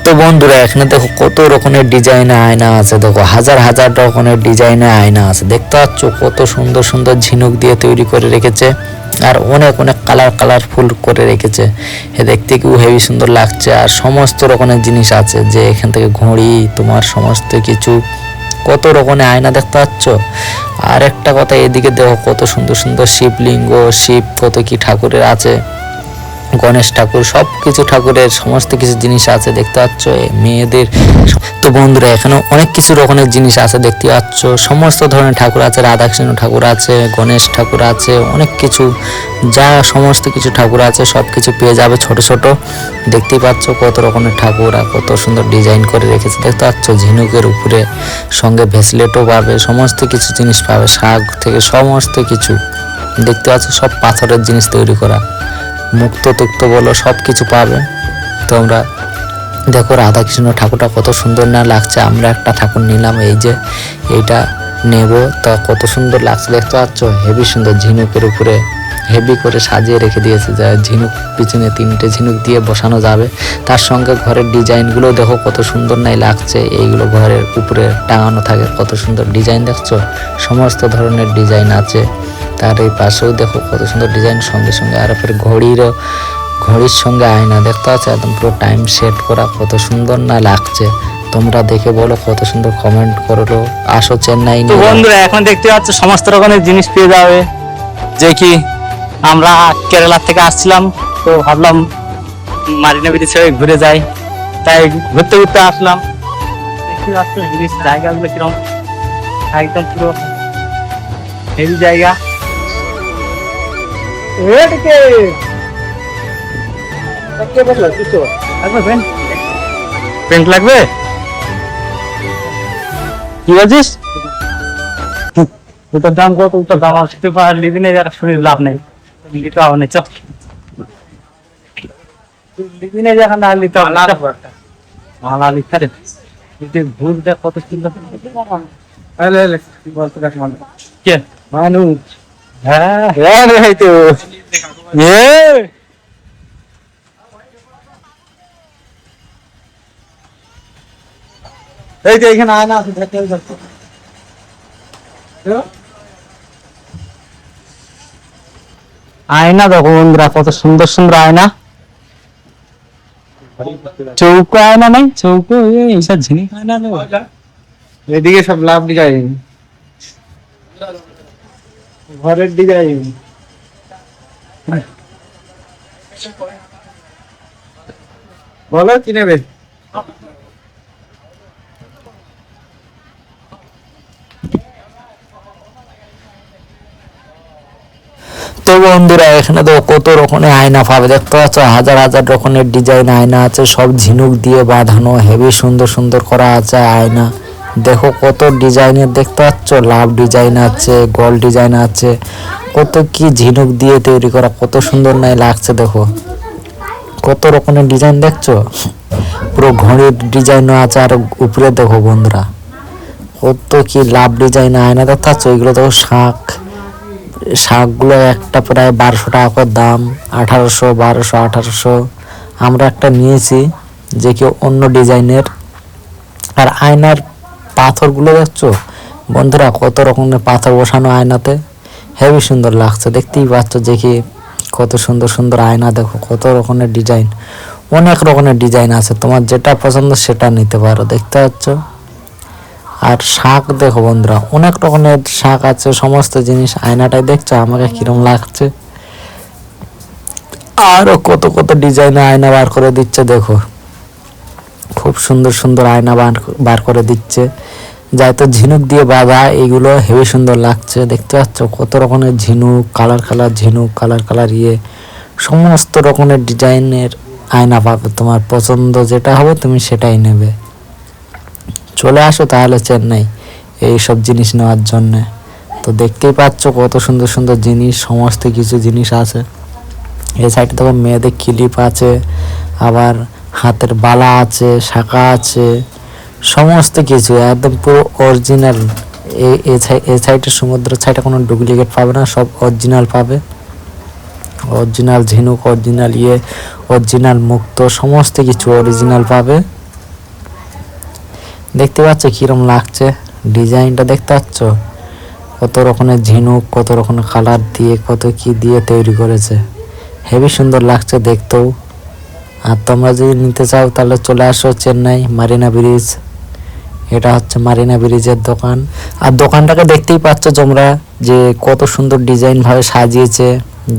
তো বন্ধুরা এখানে দেখো কত রকমের ডিজাইনে আয়না আছে, দেখো হাজার হাজার রকমের ডিজাইনে আয়না আছে। দেখতে পাচ্ছ কত সুন্দর সুন্দর ঝিনুক দিয়ে তৈরি করে রেখেছে, আর অনেক অনেক কালারফুল করে রেখেছে। দেখতে কি হেভি সুন্দর লাগছে। আর সমস্ত রকমের জিনিস আছে, যে এখান থেকে ঘড়ি তোমার সমস্ত কিছু, কত রকমের আয়না দেখতে পাচ্ছ। আর একটা কথা, এদিকে দেখো কত সুন্দর সুন্দর শিবলিঙ্গ, শিব কত কি ঠাকুরের আছে, গণেশ ঠাকুর, সব কিছু ঠাকুরের সমস্ত কিছু জিনিস আছে দেখতে পাচ্ছ মেয়েদের। তো বন্ধুরা এখানে অনেক কিছু রকমের জিনিস আছে দেখতে পাচ্ছ, সমস্ত ধরনের ঠাকুর আছে, রাধাকৃষ্ণ ঠাকুর আছে, গণেশ ঠাকুর আছে, অনেক কিছু, যা সমস্ত কিছু ঠাকুর আছে সব কিছু পেয়ে যাবে ছোট ছোট। দেখতেই পাচ্ছ কত রকমের ঠাকুর আর কত সুন্দর ডিজাইন করে রেখেছে দেখতে পাচ্ছ। ঝিনুকের উপরে সঙ্গে ভেসলেটও পাবে, সমস্ত কিছু জিনিস পাবে, শাক থেকে সমস্ত কিছু দেখতে পাচ্ছ। সব পাথরের জিনিস তৈরি করা, মুক্ত তুক্ত বলো সব কিছু পাবে তোমরা। দেখো রাধাকৃষ্ণ ঠাকুরটা কত সুন্দর না লাগছে। আমরা একটা ঠাকুর নিলাম, এই যে এইটা নেব, তা কত সুন্দর লাগছে দেখতে পাচ্ছ, হেভি সুন্দর। ঝিনুকের উপরে হেভি করে সাজিয়ে রেখে দিয়েছে, যা ঝিনুক পিছনে 3টে ঝিনুক দিয়ে বসানো যাবে। তার সঙ্গে ঘরের ডিজাইনগুলো দেখো কত সুন্দর নাই লাগছে, এইগুলো ঘরের উপরে টাঙানো থাকে, কত সুন্দর ডিজাইন দেখছো। সমস্ত ধরনের ডিজাইন আছে। তার এই পাশেও দেখো কত সুন্দর ডিজাইন, সঙ্গে সঙ্গে আর ফের ঘড়ির সঙ্গে আয়না দেখতে আছে, একদম পুরো টাইম সেট করা, কত সুন্দর না লাগছে। তোমরা দেখে বলো কত সুন্দর, কমেন্ট করলো। আসো চেন্নাই। তো বন্ধুরা এখন দেখতে পাচ্ছ সমস্ত রকমের জিনিস পেয়ে যাবে, যে কি আমরা কেরালা থেকে আসছিলাম, তো ভাবলাম মারিনা বিচে ছেড়ে ঘুরে যাই, তাই ঘুরতে ঘুরতে আসলাম। দেখতে পাচ্ছ জায়গাগুলো কিরকম, একদম পুরো হেভি জায়গা। পেন্ট লাগবে কি বলছিস? ওটার দাম কত? ওটার দাম আসতে পারলি দিনে, যারা শরীর লাভ নেই লিতে হবে না। চল দিনে যখন আর লিতে হবে মালা লিখতে রে, ভুল দেখ কত সুন্দর কে মানুষ। হ্যাঁ হ্যাঁ রে তো এই যে এখানে আয়না আছে, আয়না দেখো বন্ধুরা কত সুন্দর সুন্দর আয়না। চৌকো আয়না নাই, চৌকো এইসব ঝিনিক আয়না নেই। এদিকে সব লাভ ডিজাইন, ঘরের ডিজাইন। বলো কি নেবে? তো বন্ধুরা এখানে তো কত রকমের আয়না পাবে দেখতে পাচ্ছ, হাজার হাজার রকমের ডিজাইন আয়না আছে, সব ঝিনুক দিয়ে বাঁধানো, হেভি সুন্দর সুন্দর করা আছে আয়না। দেখো কত ডিজাইনের দেখতে পাচ্ছ, লাভ ডিজাইন আছে, গোল ডিজাইন আছে, কত কি ঝিনুক দিয়ে তৈরি করা, কত সুন্দর নাই লাগছে। দেখো কত রকমের ডিজাইন দেখছো, পুরো ঘড়ির ডিজাইনও আছে। আর উপরে দেখো বন্ধুরা কত কি লাভ ডিজাইন আয়না দেখতে পাচ্ছ। ওইগুলো দেখো শাকগুলো একটা প্রায় 1200 টাকা করে দাম, 1800, 1200, 1800। আমরা একটা নিয়েছি যে কি অন্য ডিজাইনের। আর আয়নার পাথরগুলো দেখছো বন্ধুরা, কত রকমের পাথর বসানো আয়নাতে, হেভি সুন্দর লাগছে। দেখতেই পাচ্ছ যে কি কত সুন্দর সুন্দর আয়না। দেখো কত রকমের ডিজাইন, অনেক রকমের ডিজাইন আছে, তোমার যেটা পছন্দ সেটা নিতে পারো দেখতে পাচ্ছ। আর শাক দেখো বন্ধুরা, অনেক রকমের শাক আছে, সমস্ত জিনিস। আয়নাটাই দেখছো আমাকে কিরম লাগছে। আরো কত কত ডিজাইনের আয়না বার করে দিচ্ছে, দেখো খুব সুন্দর সুন্দর আয়না বার করে দিচ্ছে, যাই তো ঝিনুক দিয়ে বাঁধা। এগুলো হেভি সুন্দর লাগছে দেখতে পাচ্ছ, কত রকমের ঝিনুক, কালার ঝিনুক, কালার সমস্ত রকমের ডিজাইনের আয়না পাবে। তোমার পছন্দ যেটা হবে তুমি সেটাই নেবে। চলে আসো তাহলে চেন্নাই এইসব জিনিস নেওয়ার জন্য। তো দেখতেই পাচ্ছ কত সুন্দর সুন্দর জিনিস, সমস্ত কিছু জিনিস আছে। এই সাইডে দেখো মেয়েদের ক্লিপ আছে, আবার হাতের বালা আছে, শাঁখা আছে, সমস্ত কিছু একদম পুরো অরিজিনাল। এই সাইডে সমুদ্রের সাইডে কোনো ডুপ্লিকেট পাবে না, সব অরিজিনাল পাবে। অরিজিনাল ঝিনুক, অরিজিনাল অরিজিনাল মুক্ত, সমস্ত কিছু অরিজিনাল পাবে। দেখতে পাচ্ছ কিরম লাগছে, ডিজাইনটা দেখতে পাচ্ছ, কত রকমের ঝিনুক, কত রকমের কালার দিয়ে, কত কি দিয়ে তৈরি করেছে। হেবি সুন্দর লাগছে দেখতেও। আর তোমরা যদি নিতে চাও তাহলে চলে আসো চেন্নাই মারিনা ব্রিজ। এটা হচ্ছে মারিনা ব্রিজের দোকান। আর দোকানটাকে দেখতেই পাচ্ছ তোমরা যে কত সুন্দর ডিজাইন ভাবে সাজিয়েছে।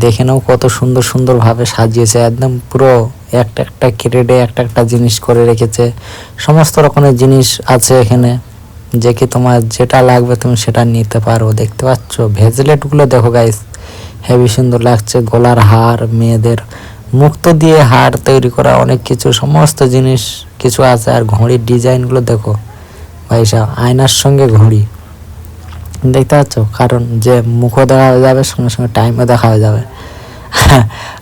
দেখে নাও কত সুন্দর সুন্দর ভাবে সাজিয়েছে, একদম পুরো একটা একটা ক্রেডে একটা একটা জিনিস করে রেখেছে। সমস্ত রকমের জিনিস আছে এখানে, যে কি তোমার যেটা লাগবে তুমি সেটা নিতে পারো। দেখতে পাচ্ছ ভেজলেটগুলো দেখো গাইস, হেবি সুন্দর লাগছে। গলার হার, মেয়েদের মুক্ত দিয়ে হার তৈরি করা অনেক কিছু, সমস্ত জিনিস কিছু আছে। আর ঘড়ির ডিজাইনগুলো দেখো ভাই সাহেব, আয়নার সঙ্গে ঘড়ি, দেখতে পাচ্ছ, কারণ যে মুখও দেখা হয়ে যাবে সঙ্গে সঙ্গে টাইমও দেখা হয়ে যাবে।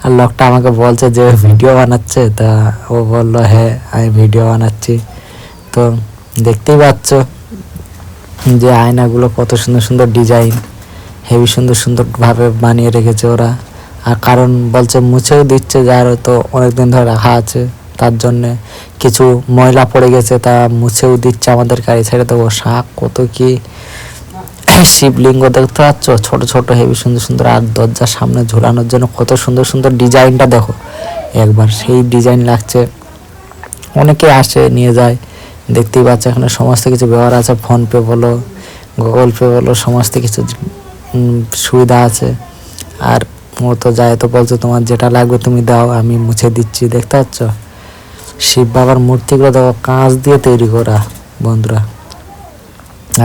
আর লোকটা আমাকে বলছে যে ভিডিও বানাচ্ছে, তা ও বললো হ্যাঁ আমি ভিডিও বানাচ্ছি। তো দেখতেই পাচ্ছ যে আয়নাগুলো কত সুন্দর সুন্দর ডিজাইন, হেবি সুন্দর সুন্দর ভাবে বানিয়ে রেখেছে ওরা। আর কারণ বলছে মুছেও দিচ্ছে, যার হয়তো অনেকদিন ধরে রাখা আছে তার জন্যে কিছু ময়লা পড়ে গেছে, তা মুছেও দিচ্ছে আমাদের গাড়ি ছেড়ে দেবো। শাক কত কি শিবলিঙ্গ দেখতে পাচ্ছ, ছোট ছোট হেবি সুন্দর সুন্দর। আর দরজার সামনে ঝোলানোর জন্য কত সুন্দর সুন্দর ডিজাইনটা দেখো একবার, সেই ডিজাইন লাগছে। অনেকে আসে নিয়ে যায়, দেখতেই পাচ্ছ এখানে সমস্ত কিছু ব্যবহার আছে। ফোনপে বলো, গুগল পে বলো, সমস্ত কিছু সুবিধা আছে। আর ও তো যায় তো বলছো তোমার যেটা লাগবে তুমি দাও, আমি মুছে দিচ্ছি। দেখতে পাচ্ছ শিব বাবার মূর্তিগুলো দেখো, কাঁচ দিয়ে তৈরি করা বন্ধুরা।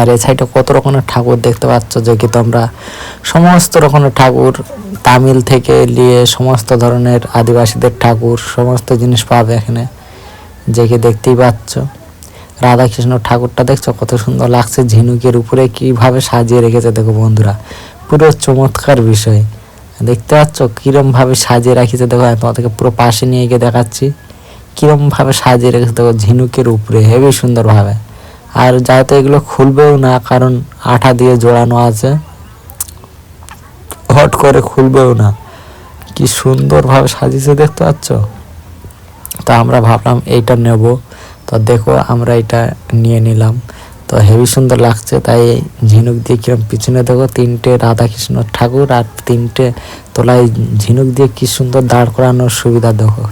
আর এই সাইডে কত রকমের ঠাকুর দেখতে পাচ্ছ, যে কি তোমরা সমস্ত রকমের ঠাকুর, তামিল থেকে নিয়ে সমস্ত ধরনের আদিবাসীদের ঠাকুর, সমস্ত জিনিস পাবে এখানে, যে কি দেখতেই পাচ্ছ। রাধাকৃষ্ণ ঠাকুরটা দেখছো কত সুন্দর লাগছে, ঝিনুকের উপরে কিভাবে সাজিয়ে রেখেছে দেখো বন্ধুরা, পুরো চমৎকার বিষয়। দেখতে পাচ্ছ কিরম ভাবে সাজিয়ে রাখিছে দেখো, আমি তোমাদেরকে পুরো পাশে নিয়ে গিয়ে দেখাচ্ছি কিরম ভাবে সাজিয়ে রেখেছে দেখো, ঝিনুকের উপরে হেবি সুন্দর ভাবে। আর যাতে এগুলো খুলবেও না, কারণ আঠা দিয়ে জোড়ানো আছে, হট করে খুলবেও না। কি সুন্দর ভাবে সাজিয়েছে দেখতে পাচ্ছ। তো আমরা ভাবলাম এইটা নেব, তো দেখো আমরা এটা নিয়ে নিলাম। তো হেবি সুন্দর লাগছে, তাই ঝিনুক দিয়ে কিরম পিছনে দেখো 3টে রাধাকৃষ্ণ ঠাকুর, আর 3টে তলায় ঝিনুক দিয়ে কি সুন্দর দাঁড় করানোর সুবিধা দেখো,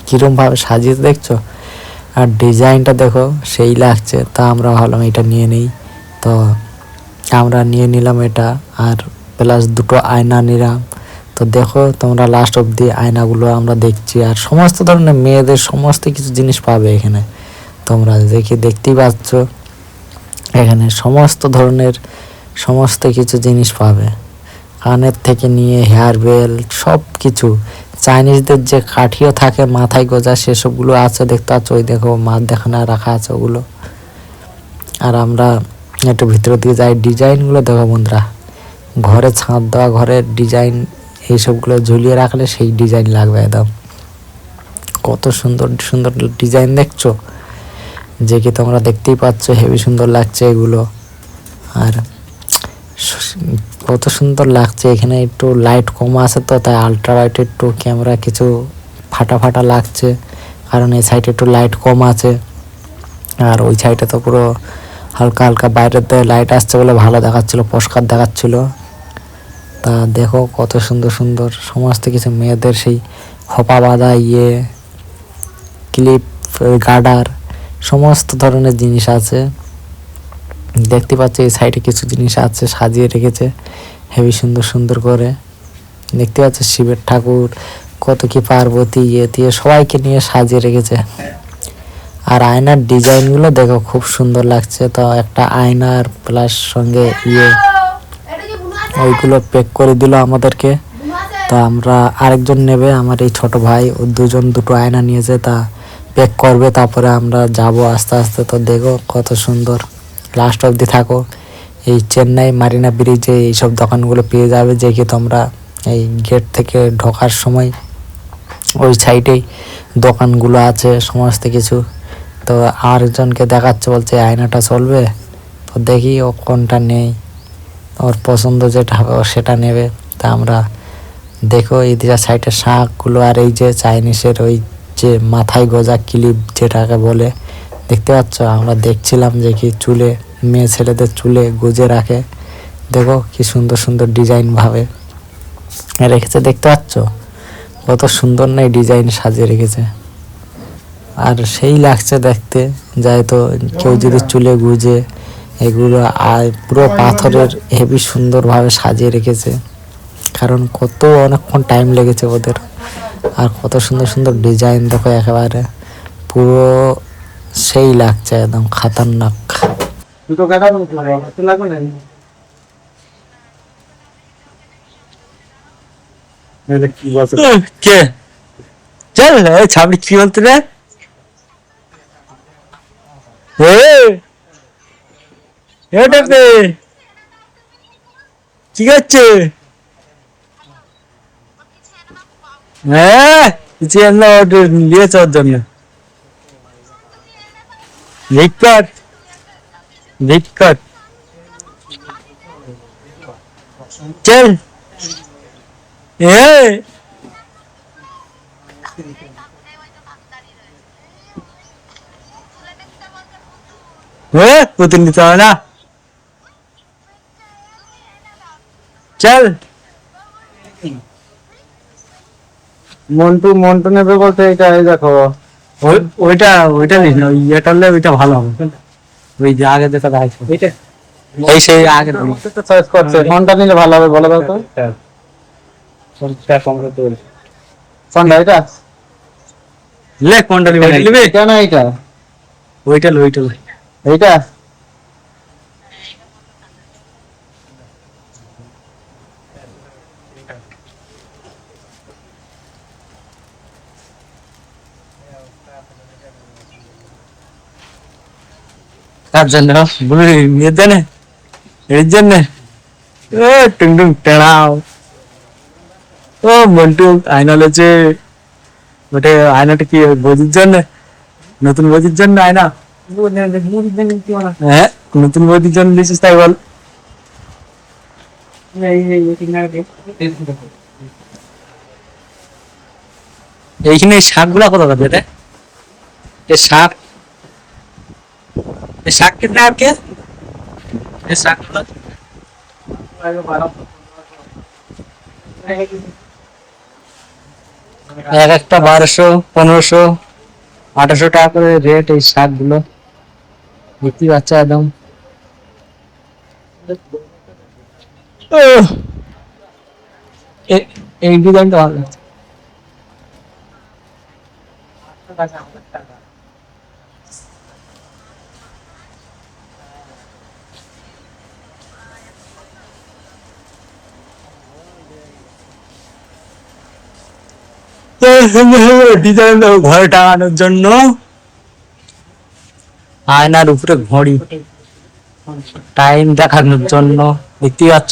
কিরম ভাবে সাজিয়ে দেখছো। আর ডিজাইনটা দেখো সেই লাগছে। তা আমরা ভাবলাম এটা নিয়ে নিই, তো আমরা নিয়ে নিলাম এটা। আর প্লাস 2টো আয়না নিলাম। তো দেখো তোমরা লাস্ট অবধি আয়নাগুলো আমরা দেখছি। আর সমস্ত ধরনের মেয়েদের সমস্ত কিছু জিনিস পাবে এখানে, তোমরা দেখতেই পাচ্ছ এখানে সমস্ত ধরনের সমস্ত কিছু জিনিস পাবে, কানের থেকে নিয়ে হেয়ার বেল্ট সব কিছু। চাইনিজদের যে কাঠিও থাকে মাথায় গোজা, সেসবগুলো আছে দেখতে পাচ্ছ। ওই দেখো মাছ দেখানো রাখা আছে ওগুলো। আর আমরা একটু ভিতরের দিকে যাই, ডিজাইনগুলো দেখো বন্ধুরা, ঘরে ছাদ দেওয়া ঘরের ডিজাইন, এইসবগুলো ঝুলিয়ে রাখলে সেই ডিজাইন লাগবে একদম। কত সুন্দর সুন্দর ডিজাইন দেখছো, যে কি তোমরা দেখতেই পাচ্ছ হেবি সুন্দর লাগছে এগুলো। আর কত সুন্দর লাগছে, এখানে একটু লাইট কম আছে তো তাই আলট্রা ওয়াইড একটু ক্যামেরা কিছু ফাটা ফাটা লাগছে, কারণ এই সাইডে একটু লাইট কম আছে। আর ওই সাইডে তো পুরো হালকা হালকা বাইরের দিকে লাইট আসছে বলে ভালো দেখাচ্ছিল, পরিষ্কার দেখাচ্ছিল। তা দেখো কত সুন্দর সুন্দর সমস্ত কিছু মেয়েদের, সেই খোপা বাঁধা ক্লিপ, গার্ডার, সমস্ত ধরনের জিনিস আছে। দেখতে পাচ্ছ এই সাইডে কিছু জিনিস আছে সাজিয়ে রেখেছে হেবি সুন্দর সুন্দর করে। দেখতে পাচ্ছ শিবের ঠাকুর, কত কি পার্বতী দিয়ে সবাইকে নিয়ে সাজিয়ে রেখেছে। আর আয়নার ডিজাইনগুলো দেখো খুব সুন্দর লাগছে। তো একটা আয়নার প্লাস সঙ্গে ওইগুলো প্যাক করে দিল আমাদেরকে। তা আমরা আরেকজন নেবে, আমার এই ছোট ভাই, ও 2টো আয়না নিয়েছে, তা প্যাক করবে, তারপরে আমরা যাব আস্তে আস্তে। তো দেখো কত সুন্দর, লাস্ট অবধি থাকো। এই চেন্নাই মারিনা ব্রিজে এইসব দোকানগুলো পেয়ে যাবে, যে কি তোমরা এই গেট থেকে ঢোকার সময় ওই সাইডেই দোকানগুলো আছে সমস্ত কিছু। তো আরেকজনকে দেখাচ্ছে, বলছে আয়নাটা চলবে, তো দেখি ও কোনটা নেই, ওর পছন্দ যেটা হবে ও সেটা নেবে। তা আমরা দেখো এই দিকে সাইডের শাঁখগুলো, আর এই যে চাইনিজের ওই যে মাথায় গোজা ক্লিপ যেটাকে বলে, দেখতে পাচ্ছ, আমরা দেখছিলাম যে কি চুলে, মেয়ে ছেলেদের চুলে গুজে রাখে। দেখো কি সুন্দর সুন্দর ডিজাইন ভাবে রেখেছে, দেখতে পাচ্ছ কত সুন্দর না ডিজাইন সাজিয়ে রেখেছে। আর সেই লাগছে দেখতে, যাই তো কেউ যদি চুলে গুজে এগুলো আর পুরো পাথরের হেভি সুন্দরভাবে সাজিয়ে রেখেছে। কারণ কত অনেকক্ষণ টাইম লেগেছে ওদের। আর কত সুন্দর সুন্দর ডিজাইন দেখো, একেবারে পুরো সেই লাগছে, একদম খাতারনাক। দুটো কাটা হাতে লাগবে না? কি বলছে? কে চল ছাবড়ি কি বলতে রে? কি করছে? হ্যাঁ নিয়েছে ওর জন্য। ভিক্ষর ভিক্ষর চল পুতুল নিতে হবে না, চল। মন্টু মন্টু নেবে বলতে এটা, এই দেখো ওইটা ওইটা নিস না, ইয়েটা হলে ওইটা ভালো হবে। ওই যে আগে যেটা দেখাইছো এইটা এই সেই আগে চয়েস করছে, কোনটা নিলে ভালো হবে বলো তো? কোনটা এটা? লে কোনটা নিবি? কেন এইটা? ওইটা লো, ওইটা লো। এইটা কার জন্য? মেয়ের জন্য, এর জন্য। ও টুং টুং টেড়াও। ও মন্টু আয়না লেছে, ওটা আয়নাটা কি বজির জন্য? নতুন বজির জন্য আয়না? হ্যাঁ, নতুন বজির জন্য নিয়েছিস তাই বল। এইখানে শাক গুলা কত করে রে? এই শাক, এই শাক कितना है आपके? ये শাক গুলা এক একটা 1200, 1500, 1800 টাকা করে রেট এই শাক গুলো। দেখতে বাচ্চা একদম। এই ডিজাইনটা ভালো লাগছে। ডিজাইন ঘরে টাঙানোর জন্য। আয়নার উপরে ঘড়ি, টাইম দেখানোর জন্য। দেখতেই পাচ্ছ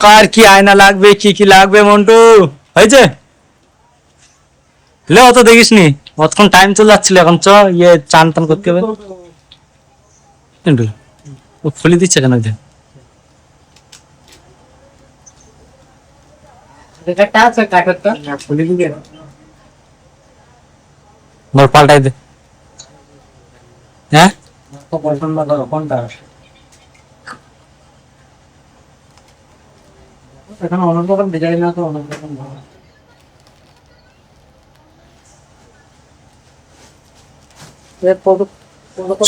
কার কি আয়না লাগবে, কি কি লাগবে মন্টু হয়েছে? লে অত দেখিস নি, অতক্ষণ টাইম চলে যাচ্ছিল, এখন চ ইয়ে চান টান করতে হবে। ও খুলে দিচ্ছে কেন? পাল্টাই দে। হ্যাঁ এখানে অনেক রকম ডিজাইন আছে, অনেক রকম ভালো।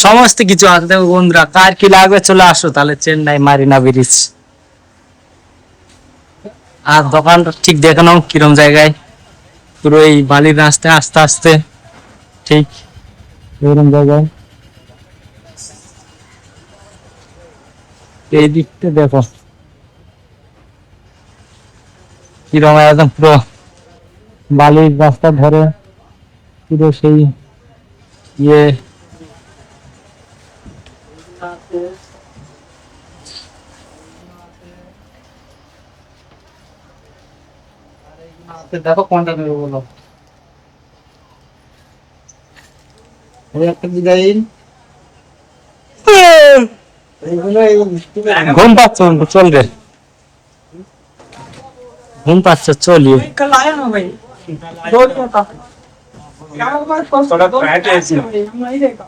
সমস্ত কিছু আছে। দেখো বন্ধুরা, কার কি লাগবে চলে আসো তাহলে চেন্নাই মারিনা ব্রিজ। আর দোকানটা ঠিক দেখে নাও কিরম জায়গায়, পুরো এই বালির রাস্তায় আস্তে আস্তে ঠিক এরকম জায়গায়। এই দিকটা দেখো কিরম একদম পুরো বালির রাস্তা ধরে পুরো সেই ইয়ে। দেখো কোনটা নেবে বলো। এই একটা ডিজাইন, এইগুলো ঘুম পাচ্ছে চল রে। ঘুম পাচ্ছে, চলি। कल आया ना भाई दो दिन का क्या बात थोड़ा बैठ ऐसे। हम नहीं देखा